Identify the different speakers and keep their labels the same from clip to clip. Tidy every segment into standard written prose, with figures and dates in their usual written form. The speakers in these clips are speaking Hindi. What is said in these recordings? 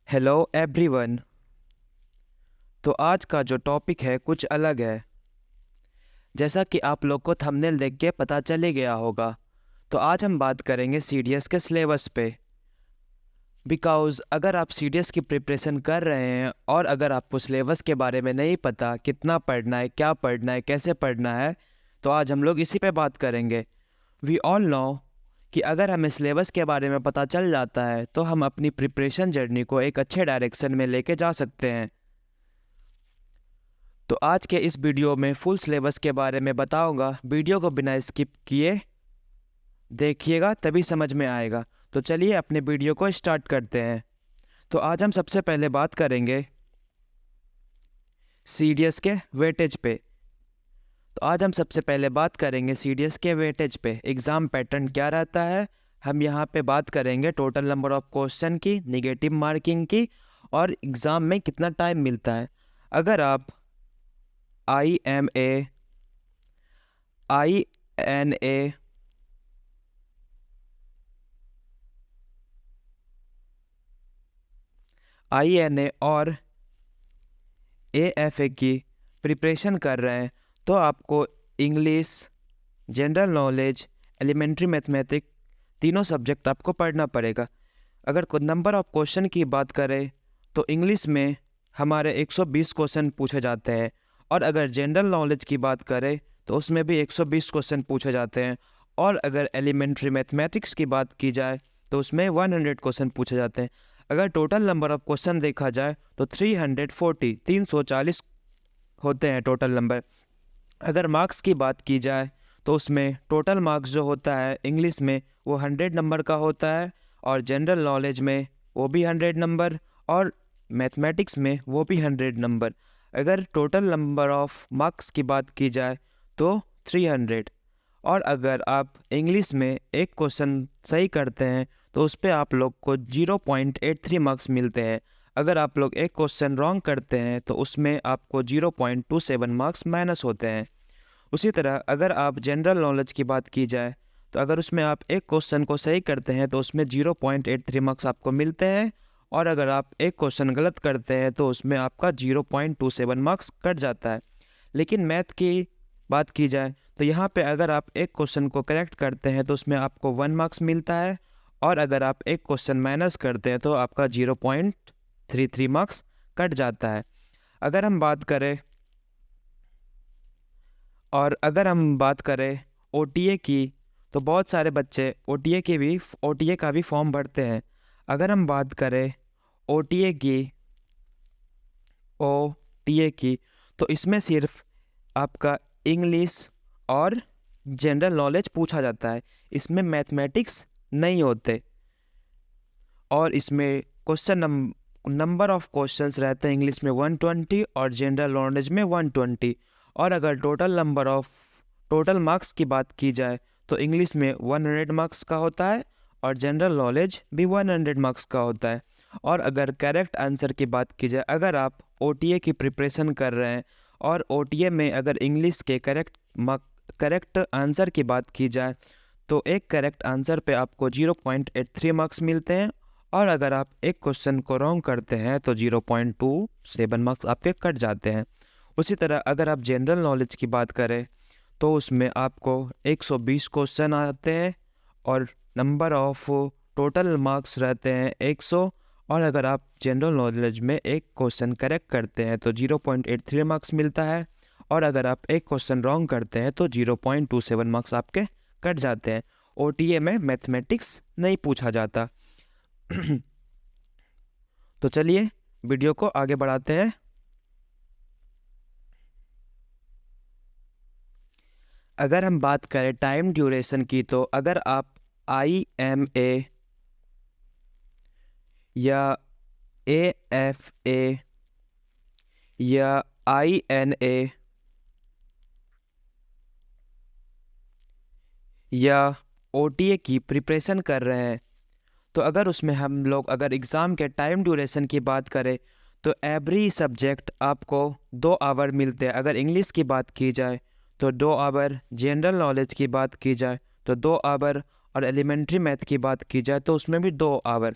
Speaker 1: Hello everyone. तो आज का जो टॉपिक है कुछ अलग है। जैसा कि आप लोग को थंबनेल देख के पता चल ही गया होगा, तो आज हम बात करेंगे सीडीएस के सिलेबस पे। बिकॉज़ अगर आप सीडीएस की प्रिपरेशन कर रहे हैं और अगर आपको सिलेबस के बारे में नहीं पता कितना पढ़ना है, क्या पढ़ना है, कैसे पढ़ना है, तो आज हम लोग इसी पे बात करेंगे। वी ऑल नो कि अगर हमें सिलेबस के बारे में पता चल जाता है तो हम अपनी प्रिपरेशन जर्नी को एक अच्छे डायरेक्शन में लेके जा सकते हैं। तो आज के इस वीडियो में फुल सिलेबस के बारे में बताऊंगा। वीडियो को बिना स्किप किए देखिएगा, तभी समझ में आएगा। तो चलिए अपने वीडियो को स्टार्ट करते हैं। तो आज हम सबसे पहले बात करेंगे सीडीएस के वेटेज पे। तो आज हम सबसे पहले बात करेंगे सीडीएस के वेटेज पे। एग्ज़ाम पैटर्न क्या रहता है, हम यहाँ पे बात करेंगे टोटल नंबर ऑफ क्वेश्चन की, निगेटिव मार्किंग की, और एग्ज़ाम में कितना टाइम मिलता है। अगर आप IMA, INA, और AFA की प्रिपरेशन कर रहे हैं तो आपको English, general knowledge, elementary mathematics तीनों सब्जेक्ट आपको पढ़ना पड़ेगा। अगर नंबर ऑफ क्वेश्चन की बात करें तो इंग्लिश में हमारे 120 क्वेश्चन पूछे जाते हैं, और अगर जनरल नॉलेज की बात करें तो उसमें भी 120 क्वेश्चन पूछे जाते हैं, और अगर एलिमेंट्री मैथमेटिक्स की बात की जाए तो उसमें 100 क्वेश्चन पूछे जाते हैं। अगर टोटल नंबर ऑफ क्वेश्चन देखा जाए तो 340 होते हैं टोटल नंबर। अगर मार्क्स की बात की जाए तो उसमें टोटल मार्क्स जो होता है इंग्लिश में वो 100 नंबर का होता है, और जनरल नॉलेज में वो भी 100 नंबर, और मैथमेटिक्स में वो भी 100 नंबर। अगर टोटल नंबर ऑफ मार्क्स की बात की जाए तो 300, और अगर आप इंग्लिश में एक क्वेश्चन सही करते हैं तो उस पर आप लोग को 0.83 मार्क्स मिलते हैं। अगर आप लोग एक क्वेश्चन रॉन्ग करते हैं तो उसमें आपको 0.27 मार्क्स माइनस होते हैं। उसी तरह अगर आप जनरल नॉलेज की बात की जाए तो अगर उसमें आप एक क्वेश्चन को सही करते हैं तो उसमें 0.83 मार्क्स आपको मिलते हैं, और अगर आप एक क्वेश्चन गलत करते हैं तो उसमें आपका 0.27 मार्क्स कट जाता है। लेकिन मैथ की बात की जाए तो यहाँ पे अगर आप एक क्वेश्चन को करेक्ट करते हैं तो उसमें आपको 1 मार्क्स मिलता है, और अगर आप एक क्वेश्चन माइनस करते हैं तो आपका 0.33 मार्क्स कट जाता है। अगर हम बात करें OTA की, तो बहुत सारे बच्चे OTA का भी फॉर्म भरते हैं। अगर हम बात करें OTA की तो इसमें सिर्फ आपका इंग्लिश और जनरल नॉलेज पूछा जाता है, इसमें मैथमेटिक्स नहीं होते। और इसमें नंबर ऑफ क्वेश्चंस रहते हैं इंग्लिश में 120 और जनरल नॉलेज में 120। और अगर टोटल मार्क्स की बात की जाए तो इंग्लिश में 100 मार्क्स का होता है, और जनरल नॉलेज भी 100 मार्क्स का होता है। और अगर करेक्ट आंसर की बात की जाए, अगर आप OTA की प्रिपरेशन कर रहे हैं और OTA में अगर इंग्लिश के करेक्ट आंसर की बात की जाए तो एक करेक्ट आंसर पे आपको 0.83 मार्क्स मिलते हैं, और अगर आप एक क्वेश्चन को रॉन्ग करते हैं तो 0.27 मार्क्स आपके कट जाते हैं। उसी तरह अगर आप जनरल नॉलेज की बात करें तो उसमें आपको 120 क्वेश्चन आते हैं, और नंबर ऑफ टोटल मार्क्स रहते हैं 100, और अगर आप जनरल नॉलेज में एक क्वेश्चन करेक्ट करते हैं तो 0.83 मार्क्स मिलता है, और अगर आप एक क्वेश्चन रॉन्ग करते हैं तो 0.27 मार्क्स आपके कट जाते हैं। OTA में मैथमेटिक्स नहीं पूछा जाता। तो चलिए वीडियो को आगे बढ़ाते हैं। अगर हम बात करें टाइम ड्यूरेशन की, तो अगर आप IMA या AFA या INA या OTA की प्रिपरेशन कर रहे हैं, तो अगर उसमें हम लोग अगर एग्ज़ाम के टाइम ड्यूरेशन की बात करें तो एवरी सब्जेक्ट आपको 2 आवर मिलते हैं। अगर इंग्लिश की बात की जाए तो 2 आवर, जनरल नॉलेज की बात की जाए तो 2 आवर, और एलिमेंट्री मैथ की बात की जाए तो उसमें भी 2 आवर।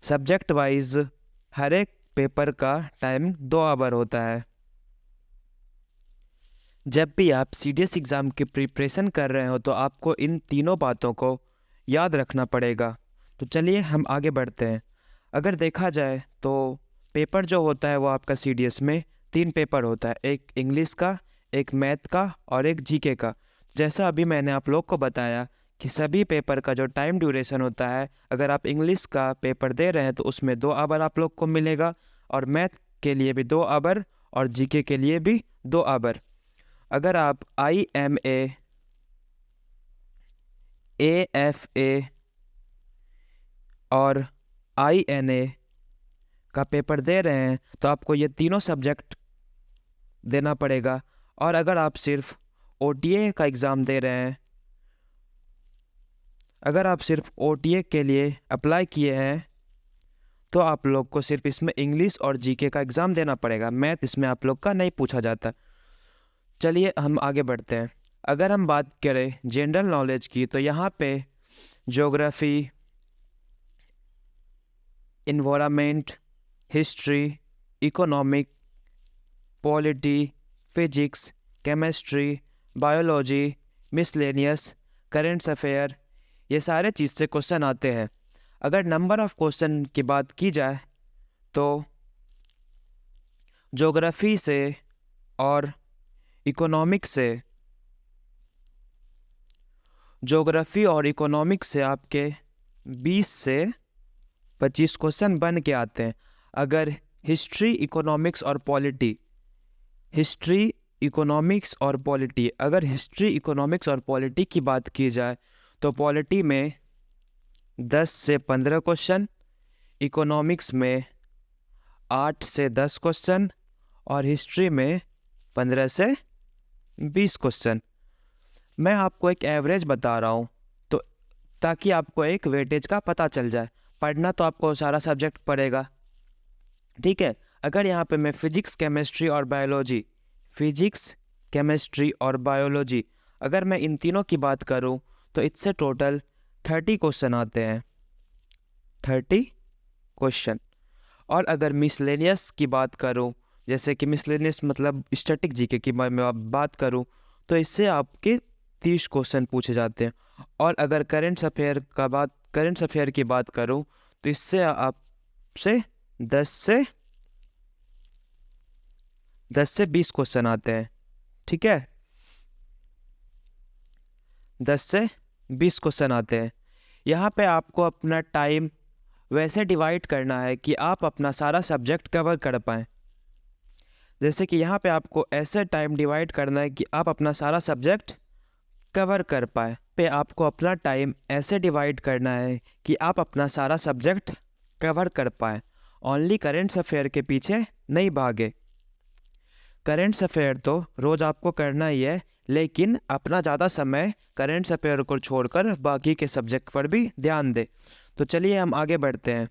Speaker 1: सब्जेक्ट वाइज हर एक पेपर का टाइम 2 आवर होता है। जब भी आप सीडीएस एग्ज़ाम की प्रिपरेशन कर रहे हो तो आपको इन तीनों बातों को याद रखना पड़ेगा। तो चलिए हम आगे बढ़ते हैं। अगर देखा जाए तो पेपर जो होता है वो आपका सीडीएस में 3 पेपर होता है, एक इंग्लिश का, एक मैथ का और एक जीके का। जैसा अभी मैंने आप लोग को बताया कि सभी पेपर का जो टाइम ड्यूरेशन होता है, अगर आप इंग्लिश का पेपर दे रहे हैं तो उसमें 2 आवर आप लोग को मिलेगा, और मैथ के लिए भी 2 आवर और जीके के लिए भी 2 आवर। अगर आप IMA, AFA और INA का पेपर दे रहे हैं तो आपको ये तीनों सब्जेक्ट देना पड़ेगा। और अगर आप सिर्फ OTA का एग्ज़ाम दे रहे हैं, अगर आप सिर्फ OTA के लिए अप्लाई किए हैं तो आप लोग को सिर्फ इसमें इंग्लिश और जीके का एग्ज़ाम देना पड़ेगा। मैथ इसमें आप लोग का नहीं पूछा जाता। चलिए हम आगे बढ़ते हैं। अगर हम बात करें जनरल नॉलेज की तो यहाँ पे geography, environment, history, economic, polity, physics, chemistry, biology, miscellaneous, currents affair, ये सारे चीज़ से क्वेश्चन आते हैं। अगर नंबर ऑफ़ क्वेश्चन की बात की जाए तो ज्योग्राफी से और इकोनॉमिक्स से, ज्योग्राफी और इकोनॉमिक्स से आपके 20 से 25 क्वेश्चन बन के आते हैं। अगर हिस्ट्री, इकोनॉमिक्स और पॉलिटी, हिस्ट्री, इकोनॉमिक्स और पॉलिटी, अगर हिस्ट्री, इकोनॉमिक्स और पॉलिटी की बात की जाए तो पॉलिटी में 10 से 15 क्वेश्चन, इकोनॉमिक्स में 8 से 10 क्वेश्चन और हिस्ट्री में 15 से 20 क्वेश्चन। मैं आपको एक एवरेज बता रहा हूँ तो ताकि आपको एक वेटेज का पता चल जाए। पढ़ना तो आपको सारा सब्जेक्ट पड़ेगा, ठीक है। अगर यहाँ पे मैं फिजिक्स, केमिस्ट्री और बायोलॉजी, फिजिक्स, केमिस्ट्री और बायोलॉजी, अगर मैं इन तीनों की बात करूँ तो इससे टोटल 30 क्वेश्चन आते हैं, 30 क्वेश्चन। और अगर मिसलेनियस की बात करूँ, जैसे कि मिसलेनियस मतलब स्टैटिक जीके की मैं बात करूँ तो इससे आपके 30 क्वेश्चन पूछे जाते हैं। और अगर करंट अफेयर की बात करूँ तो इससे आपसे 10 से 20 क्वेश्चन आते हैं, ठीक है। 10 से 20 क्वेश्चन आते हैं। यहाँ पे आपको अपना टाइम वैसे डिवाइड करना है कि आप अपना सारा सब्जेक्ट कवर कर पाएँ। जैसे कि यहाँ पे आपको ऐसे टाइम डिवाइड करना है कि आप अपना सारा सब्जेक्ट कवर कर पाए। पे आपको अपना टाइम ऐसे डिवाइड करना है कि आप अपना सारा सब्जेक्ट कवर कर पाए। ओनली करेंट्स अफेयर के पीछे नहीं भागे। करेंट्स अफेयर तो रोज़ आपको करना ही है, लेकिन अपना ज़्यादा समय करेंट्स अफेयर को छोड़कर बाकी के सब्जेक्ट पर भी ध्यान दे। तो चलिए हम आगे बढ़ते हैं।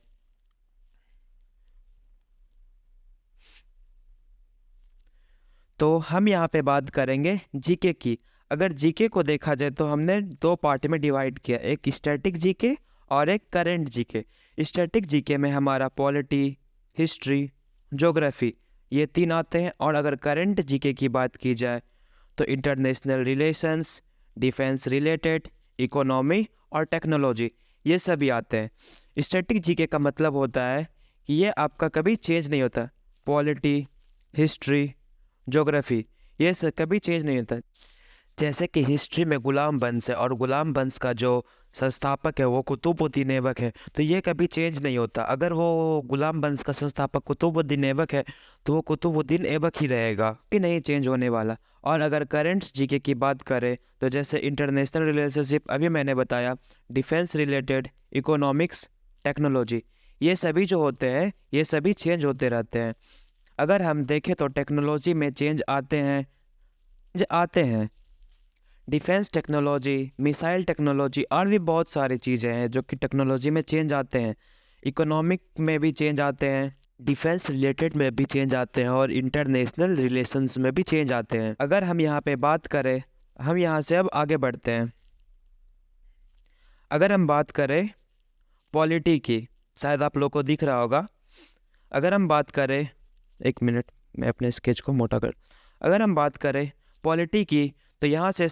Speaker 1: तो हम यहाँ पे बात करेंगे जीके की। अगर जीके को देखा जाए तो हमने 2 पार्ट में डिवाइड किया, एक स्टैटिक जीके और एक करंट जीके। स्टैटिक जीके में हमारा पॉलिटी, हिस्ट्री, ज्योग्राफी ये 3 आते हैं। और अगर करंट जीके की बात की जाए तो international relations, defence related, economy और टेक्नोलॉजी ये सभी आते हैं। स्टैटिक जीके का मतलब होता है कि ये आपका कभी चेंज नहीं होता। पॉलिटी, हिस्ट्री, ज्योग्राफी ये सब कभी चेंज नहीं होता। जैसे कि हिस्ट्री में गुलाम वंश है और गुलाम वंश का जो संस्थापक है वो कुतुबुद्दीन ऐबक है, तो ये कभी चेंज नहीं होता। अगर वो गुलाम वंश का संस्थापक कुतुबुद्दीन ऐबक है तो वो कुतुबुद्दीन ऐबक ही रहेगा, कि नहीं चेंज होने वाला। और अगर करंट्स जीके की बात करें तो जैसे इंटरनेशनल रिलेशनशिप अभी मैंने बताया, डिफेंस रिलेटेड, इकोनॉमिक्स, टेक्नोलॉजी ये सभी जो होते हैं ये सभी चेंज होते रहते हैं। अगर हम देखें तो टेक्नोलॉजी में चेंज आते हैं डिफेंस टेक्नोलॉजी, मिसाइल टेक्नोलॉजी और भी बहुत सारी चीज़ें हैं जो कि टेक्नोलॉजी में चेंज आते हैं। इकोनॉमिक में भी चेंज आते हैं, डिफेंस रिलेटेड में भी चेंज आते हैं और इंटरनेशनल रिलेशंस में भी चेंज आते हैं। अगर हम यहाँ पे बात करें, हम यहाँ से अब आगे बढ़ते हैं। अगर हम बात करें पॉलिटी की, शायद आप लोग को दिख रहा होगा, अगर हम बात करें, एक मिनट मैं अपने स्केच को मोटा कर, अगर हम बात करें पॉलिटी की, तो यहाँ से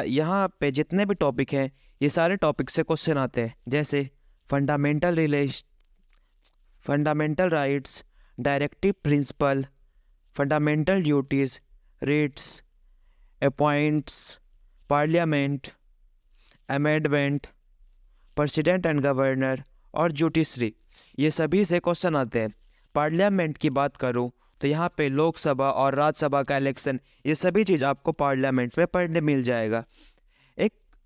Speaker 1: यहाँ पे जितने भी टॉपिक हैं ये सारे टॉपिक से क्वेश्चन आते हैं, जैसे fundamental rights, directive principle, fundamental duties, writs, appoints, parliament, amendment, president and governor और जुडिशरी, ये सभी से क्वेश्चन आते हैं। पार्लियामेंट की बात करूं तो यहाँ पे लोकसभा और राज्यसभा का इलेक्शन, ये सभी चीज़ आपको पार्लियामेंट में पढ़ने मिल जाएगा।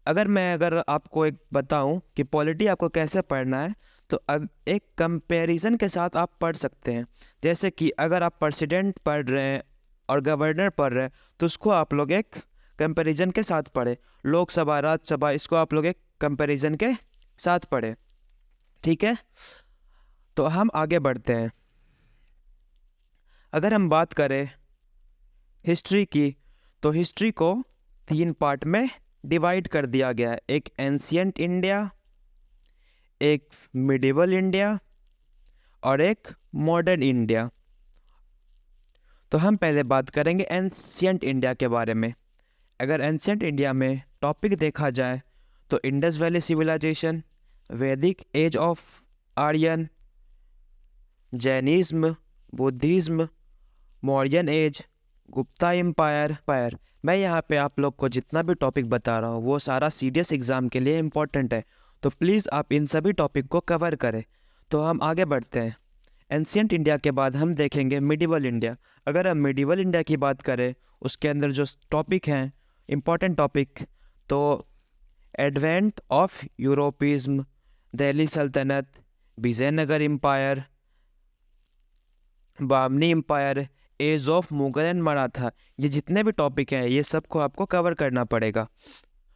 Speaker 1: अगर आपको एक बताऊं कि पॉलिटी आपको कैसे पढ़ना है, तो एक कंपैरिजन के साथ आप पढ़ सकते हैं। जैसे कि अगर आप प्रेसिडेंट पढ़ रहे हैं और गवर्नर पढ़ रहे हैं, तो उसको आप लोग एक कंपैरिजन के साथ पढ़े। लोकसभा, राज्यसभा, इसको आप लोग एक कंपैरिजन के साथ पढ़े। ठीक है, तो हम आगे बढ़ते हैं। अगर हम बात करें हिस्ट्री की, तो हिस्ट्री को 3 पार्ट में डिवाइड कर दिया गया है। एक एंशिएंट इंडिया, एक मिडिवल इंडिया और एक मॉडर्न इंडिया। तो हम पहले बात करेंगे एंशिएंट इंडिया के बारे में। अगर एंशिएंट इंडिया में टॉपिक देखा जाए तो Indus valley civilisation, Vedic age of Aryan, Jainism, Buddhism, Mauryan age, Gupta empire. मैं यहाँ पे आप लोग को जितना भी टॉपिक बता रहा हूँ वो सारा सीडीएस एग्ज़ाम के लिए इम्पोर्टेंट है, तो प्लीज़ आप इन सभी टॉपिक को कवर करें। तो हम आगे बढ़ते हैं। एंशिएंट इंडिया के बाद हम देखेंगे मिडिवल इंडिया। अगर हम मिडिवल इंडिया की बात करें, उसके अंदर जो टॉपिक हैं इम्पोर्टेंट टॉपिक, तो एडवेंट ऑफ यूरोपिज्म, दिल्ली सल्तनत, Vijayanagara empire, Bahmani empire, age of Mughal and Maratha, ये जितने भी टॉपिक हैं ये सबको आपको कवर करना पड़ेगा।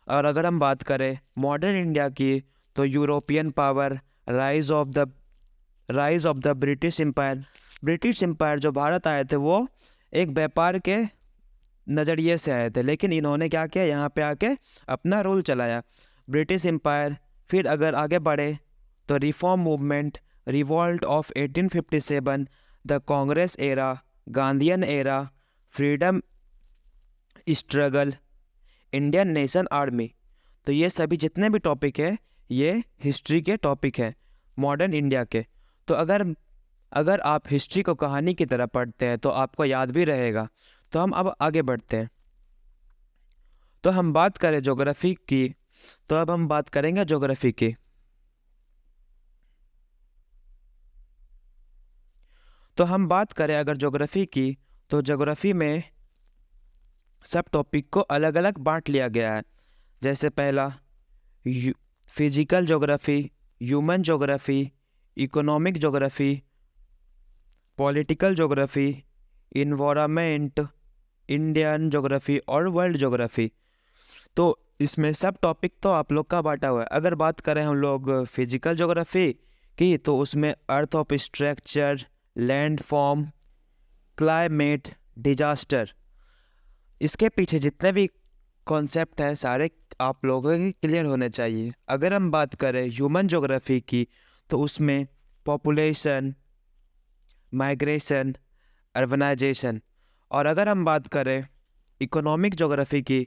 Speaker 1: और अगर हम बात करें मॉडर्न इंडिया की, तो European power, rise of the British empire. British empire जो भारत आए थे वो एक व्यापार के नज़रिए से आए थे, लेकिन इन्होंने क्या किया, यहाँ पे आके अपना रूल चलाया, ब्रिटिश एम्पायर। फिर अगर आगे बढ़े तो reform movement, revolt of 1857, the Congress era, Gandhian era, freedom struggle, Indian nation army. तो ये सभी जितने भी टॉपिक है ये हिस्ट्री के टॉपिक हैं मॉडर्न इंडिया के। तो अगर आप हिस्ट्री को कहानी की तरह पढ़ते हैं तो आपको याद भी रहेगा। तो हम अब आगे बढ़ते हैं। तो हम बात करें ज्योग्राफी की, तो अब हम बात करेंगे ज्योग्राफी की। तो हम बात करें अगर ज्योग्राफी की, तो ज्योग्राफी में सब टॉपिक को अलग अलग बांट लिया गया है। जैसे पहला physical geography, human geography, economic geography, political geography, environment, Indian geography और वर्ल्ड ज्योग्राफी। तो इसमें सब टॉपिक तो आप लोग का बांटा हुआ है। अगर बात करें हम लोग फिजिकल ज्योग्राफी की, तो उसमें earth of structure, land form, climate, disaster, इसके पीछे जितने भी कॉन्सेप्ट हैं सारे आप लोगों के क्लियर होने चाहिए। अगर हम बात करें ह्यूमन ज्योग्राफी की, तो उसमें पॉपुलेशन, माइग्रेशन, अर्बनाइजेशन। और अगर हम बात करें इकोनॉमिक ज्योग्राफी की,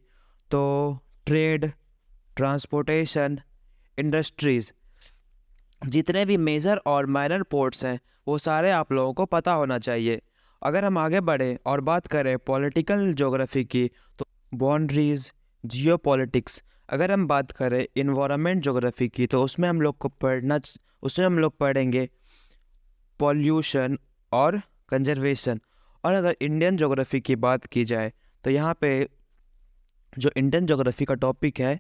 Speaker 1: तो ट्रेड, ट्रांसपोर्टेशन, इंडस्ट्रीज़, जितने भी मेजर और माइनर पोर्ट्स हैं वो सारे आप लोगों को पता होना चाहिए। अगर हम आगे बढ़े और बात करें पॉलिटिकल ज्योग्राफी की, तो बाउंड्रीज, जियोपॉलिटिक्स। अगर हम बात करें इन्वायरमेंट ज्योग्राफी की, तो उसमें हम लोग पढ़ेंगे पॉल्यूशन और कंजर्वेशन। और अगर इंडियन ज्योग्राफी की बात की जाए, तो यहाँ पे जो इंडियन ज्योग्राफी का टॉपिक है,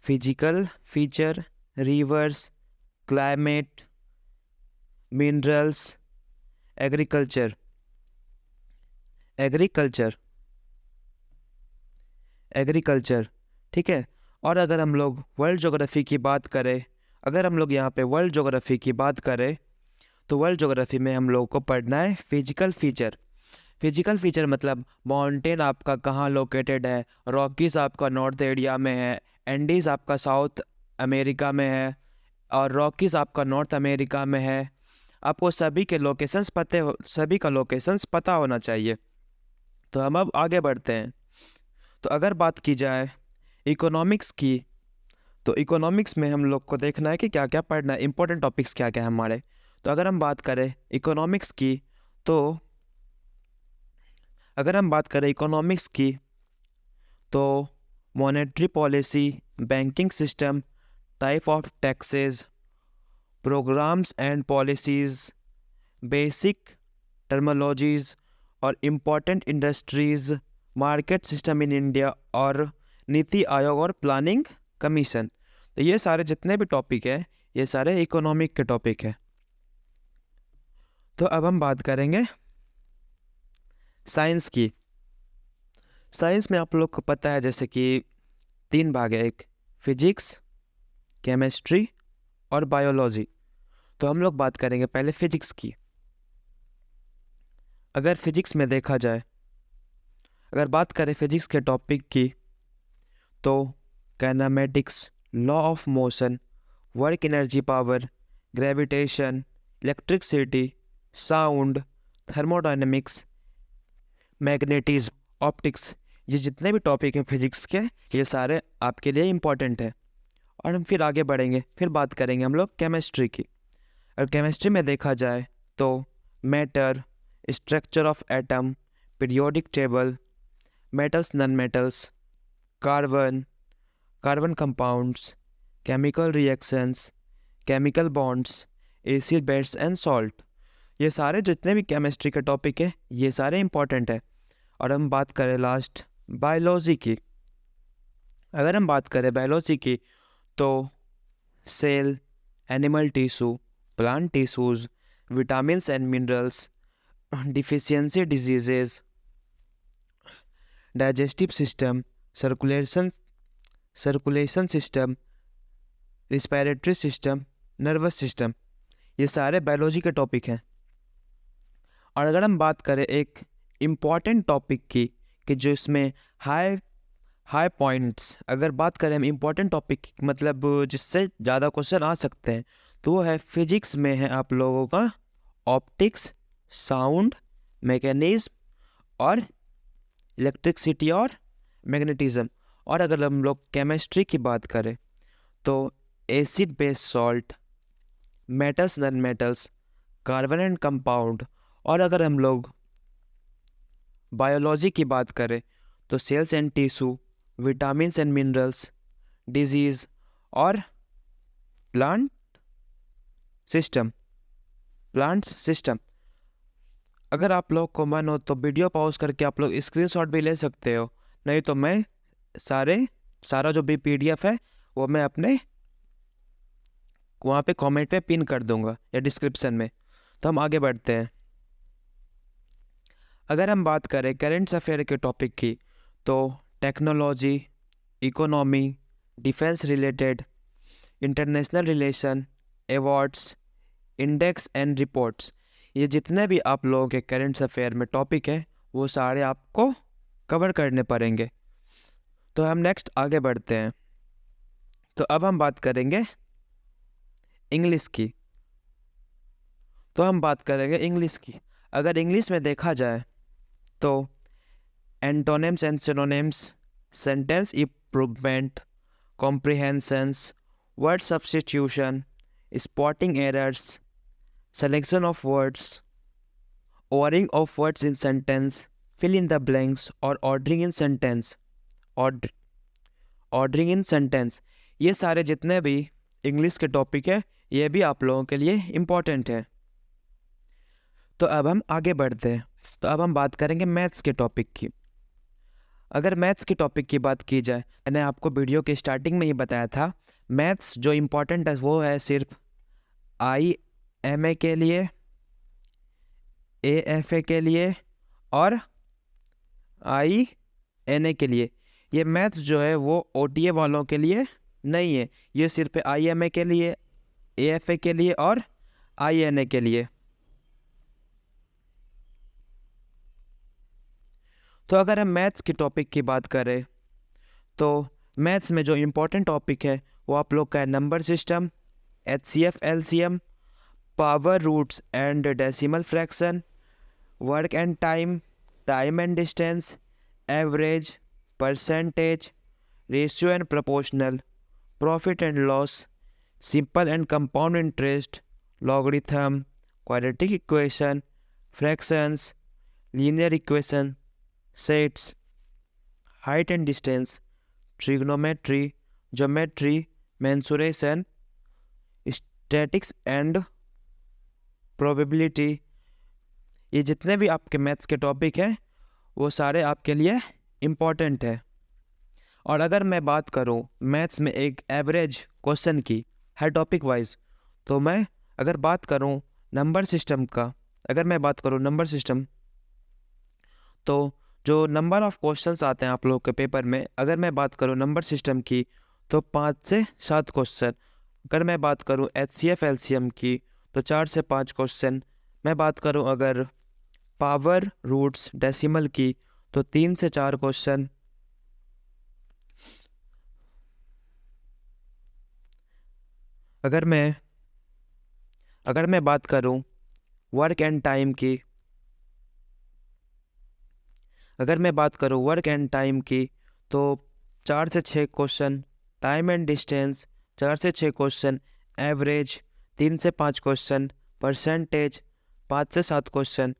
Speaker 1: physical feature, reverse, climate, minerals, agriculture, ठीक है। और अगर हम लोग वर्ल्ड ज्योग्राफी की बात करें, तो वर्ल्ड ज्योग्राफी में हम लोग को पढ़ना है फिजिकल फीचर मतलब माउंटेन आपका कहाँ लोकेटेड है, रॉकीज आपका नॉर्थ एरिया में है, एंडीज आपका साउथ अमेरिका में है और रॉकीज आपका नॉर्थ अमेरिका में है। आपको सभी का लोकेशंस पता होना चाहिए। तो हम अब आगे बढ़ते हैं। तो अगर बात की जाए इकोनॉमिक्स की, तो इकोनॉमिक्स में हम लोग को देखना है कि क्या क्या पढ़ना है, इंपॉर्टेंट टॉपिक्स क्या क्या है हमारे। तो अगर हम बात करें इकोनॉमिक्स की, तो अगर हम बात करें इकोनॉमिक्स की तो monetary policy, banking system, type of taxes, programs and policies, basic terminologies और important industries, market system in India और नीति आयोग और प्लानिंग कमीशन। तो ये सारे जितने भी टॉपिक है ये सारे इकोनॉमिक के टॉपिक है। तो अब हम बात करेंगे साइंस की। साइंस में आप लोग को पता है जैसे कि 3 भाग है, एक फिजिक्स, केमिस्ट्री और बायोलॉजी। तो हम लोग बात करेंगे पहले फिजिक्स की। अगर फिजिक्स में देखा जाए, अगर बात करें फिजिक्स के टॉपिक की, तो kinematics, law of motion, work energy power, gravitation, electricity, sound, thermodynamics, magnetism, optics, ये जितने भी टॉपिक हैं फिजिक्स के ये सारे आपके लिए इम्पॉर्टेंट है। और हम फिर आगे बढ़ेंगे, फिर बात करेंगे हम लोग केमिस्ट्री की। अगर केमिस्ट्री में देखा जाए तो matter, structure of atom, periodic table, metals, non metals, carbon, carbon compounds, chemical reactions, chemical bonds, acid base and salt, ये सारे जितने भी केमिस्ट्री के टॉपिक है ये सारे इंपॉर्टेंट है। और हम बात करें लास्ट बायोलॉजी की। अगर हम बात करें बायोलॉजी की तो cell, animal tissue, plant tissues, vitamins and minerals, deficiency diseases, digestive system, circulation system, respiratory system, nervous system, ये सारे बायोलॉजी के टॉपिक हैं। और अगर हम बात करें एक इम्पॉर्टेंट टॉपिक की कि जो इसमें हाई पॉइंट्स, अगर बात करें हम इम्पॉर्टेंट टॉपिक मतलब जिससे ज़्यादा क्वेश्चन आ सकते हैं, तो वो है फिजिक्स में है आप लोगों का ऑप्टिक्स, साउंड, मैकेनिज्म और इलेक्ट्रिसिटी और मैग्नेटिज्म। और अगर हम लोग केमिस्ट्री की बात करें तो acid base salt, metals, non metals, carbon and compound. और अगर हम लोग बायोलॉजी की बात करें तो cells and tissue, vitamins and minerals, disease और प्लांट सिस्टम। अगर आप लोग को मन हो तो वीडियो पॉज करके आप लोग स्क्रीनशॉट भी ले सकते हो, नहीं तो मैं सारा जो भी PDF है वो मैं अपने वहाँ पे कमेंट पे पिन कर दूंगा या डिस्क्रिप्शन में। तो हम आगे बढ़ते हैं। अगर हम बात करें करेंट अफेयर के टॉपिक की तो technology, economy, defence related, international relation, awards, index and reports, ये जितने भी आप लोगों के करेंट अफेयर में टॉपिक है वो सारे आपको कवर करने पड़ेंगे। तो हम नेक्स्ट आगे बढ़ते हैं। तो अब हम बात करेंगे इंग्लिश की। तो हम बात करेंगे इंग्लिश की। अगर इंग्लिश में देखा जाए तो antonyms and synonyms, sentence improvement, comprehensions, word substitution, spotting errors, selection of words, ordering of words in sentence, fill in the blanks और ordering in sentence, ये सारे जितने भी इंग्लिश के टॉपिक है ये भी आप लोगों के लिए इम्पॉर्टेंट है। तो अब हम आगे बढ़ते हैं। तो अब हम बात करेंगे मैथ्स के टॉपिक की। अगर मैथ्स के टॉपिक की बात की जाए, मैंने आपको वीडियो के स्टार्टिंग में ही बताया था, मैथ्स जो इम्पोर्टेंट है वो है सिर्फ IMA के लिए, AFA के लिए और INA के लिए। ये मैथ्स जो है वो OTA वालों के लिए नहीं है, ये सिर्फ IMA के लिए, AFA के लिए और INA के लिए। तो अगर हम मैथ्स की टॉपिक की बात करें तो मैथ्स में जो इम्पोर्टेंट टॉपिक है वो आप लोग का है number system, HCF, LCM, power roots and decimal fraction, work and time, time and distance, average, percentage, ratio and proportional, profit and loss, simple and compound interest, logarithm, quadratic equation, fractions, linear equation, sets, height and distance, trigonometry, geometry, mensuration, statics and probability. ये जितने भी आपके मैथ्स के टॉपिक हैं वो सारे आपके लिए इम्पॉर्टेंट है। और अगर मैं बात करूं मैथ्स में एक एवरेज क्वेश्चन की हर टॉपिक वाइज, तो मैं अगर बात करूं नंबर सिस्टम का, तो जो नंबर ऑफ क्वेश्चंस आते हैं आप लोगों के पेपर में, अगर मैं बात करूं नंबर सिस्टम की तो 5 से 7 क्वेश्चन। अगर मैं बात करूं HCF LCM की तो 4 से 5 क्वेश्चन। मैं बात करूं अगर पावर रूट्स डेसिमल की तो 3 से 4 क्वेश्चन। अगर मैं बात करूं वर्क एंड टाइम की, तो 4 से 6 क्वेश्चन। टाइम एंड डिस्टेंस 4 से 6 क्वेश्चन। एवरेज 3 से 5 क्वेश्चन। परसेंटेज 5 से 7 क्वेश्चन।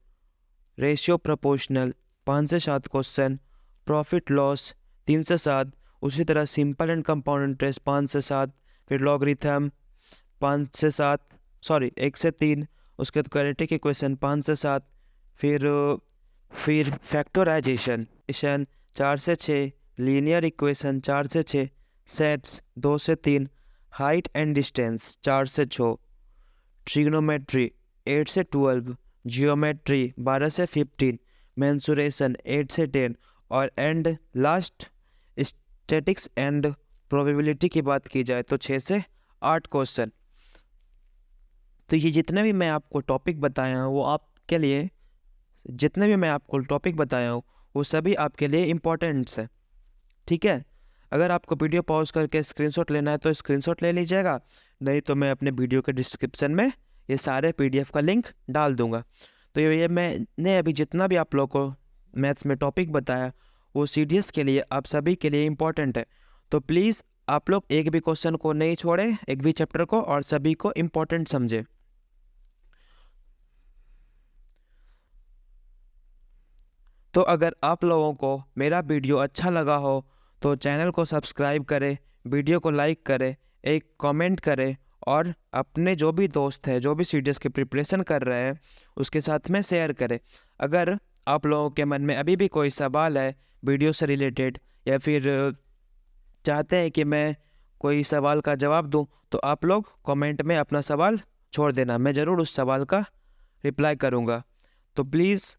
Speaker 1: रेशियो प्रोपोर्शनल 5 से 7 क्वेश्चन। प्रॉफिट लॉस 3 से 7। उसी तरह सिंपल एंड कंपाउंड इंटरेस्ट 5 से 7। फिर लॉगरिथम 1 से 3। उसके बाद क्वाड्रेटिक इक्वेशन 5 से 7। फिर फैक्टराइजेशन 4 से 6। लीनियर इक्वेशन 4 से 6। सेट्स 2 से 3। हाइट एंड डिस्टेंस 4 से 6। ट्रिग्नोमेट्री 8 से 12। जियोमेट्री 12 से 15। मेंसुरेशन 8 से 10। और and last statics and probability की बात की जाए तो 6 से 8 क्वेश्चन। तो ये जितने भी मैं आपको टॉपिक बताया हूँ वो सभी आपके लिए इम्पोर्टेंट्स है। ठीक है, अगर आपको वीडियो पॉज करके स्क्रीनशॉट लेना है तो स्क्रीनशॉट ले लीजिएगा, नहीं तो मैं अपने वीडियो के डिस्क्रिप्शन में ये सारे PDF का लिंक डाल दूंगा। तो ये मैंने अभी जितना भी आप लोग को मैथ्स में टॉपिक बताया वो CDS के लिए, आप सभी के लिए इम्पोर्टेंट है। तो प्लीज़ आप लोग एक भी क्वेश्चन को नहीं छोड़ें, एक भी चैप्टर को, और सभी को इम्पोर्टेंट समझे। तो अगर आप लोगों को मेरा वीडियो अच्छा लगा हो तो चैनल को सब्सक्राइब करें, वीडियो को लाइक करें, एक कमेंट करें, और अपने जो भी दोस्त हैं जो भी CDS की प्रिपरेशन कर रहे हैं उसके साथ में शेयर करें। अगर आप लोगों के मन में अभी भी कोई सवाल है वीडियो से रिलेटेड, या फिर चाहते हैं कि मैं कोई सवाल का जवाब दूं, तो आप लोग कमेंट में अपना सवाल छोड़ देना, मैं ज़रूर उस सवाल का रिप्लाई करूंगा। तो प्लीज़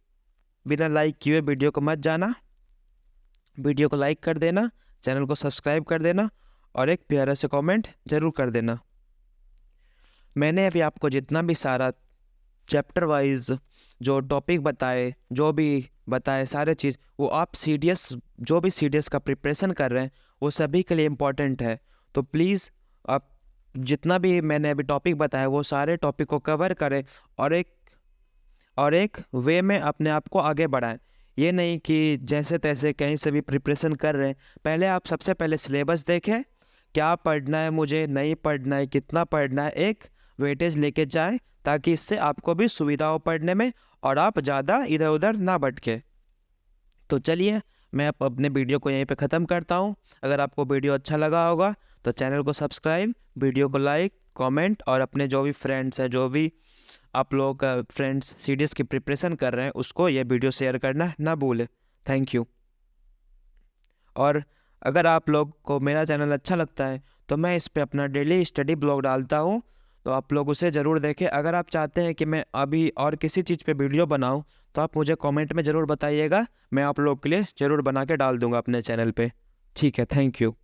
Speaker 1: बिना लाइक किए वीडियो को मत जाना, वीडियो को लाइक कर देना, चैनल को सब्सक्राइब कर देना, और एक प्यारा से कमेंट ज़रूर कर देना। मैंने अभी आपको जितना भी सारा चैप्टर वाइज जो टॉपिक बताए सारे चीज़, वो आप जो भी CDS का प्रिपरेशन कर रहे हैं वो सभी के लिए इम्पोर्टेंट है। तो प्लीज़ आप जितना भी मैंने अभी टॉपिक बताया वो सारे टॉपिक को कवर करें, और एक वे में अपने आप को आगे बढ़ाएं। ये नहीं कि जैसे तैसे कहीं से भी प्रिपरेशन कर रहे हैं। पहले आप सबसे पहले सिलेबस देखें, क्या पढ़ना है मुझे, नहीं पढ़ना है, कितना पढ़ना है, एक वेटेज लेके जाएं, ताकि इससे आपको भी सुविधा हो पढ़ने में और आप ज़्यादा इधर उधर ना भटके। तो चलिए मैं अपने वीडियो को यहीं पे ख़त्म करता हूँ। अगर आपको वीडियो अच्छा लगा होगा तो चैनल को सब्सक्राइब, वीडियो को लाइक, कमेंट, और अपने जो भी फ्रेंड्स हैं, जो भी आप लोग का फ्रेंड्स CDS की प्रिपरेशन कर रहे हैं, उसको ये वीडियो शेयर करना ना भूलें। Thank you. और अगर आप लोग को मेरा चैनल अच्छा लगता है तो मैं इस पे अपना डेली स्टडी ब्लॉग डालता हूँ, तो आप लोग उसे ज़रूर देखें। अगर आप चाहते हैं कि मैं अभी और किसी चीज़ पे वीडियो बनाऊँ तो आप मुझे कमेंट में ज़रूर बताइएगा, मैं आप लोग के लिए ज़रूर बना के डाल दूँगा अपने चैनल पे। ठीक है, थैंक यू।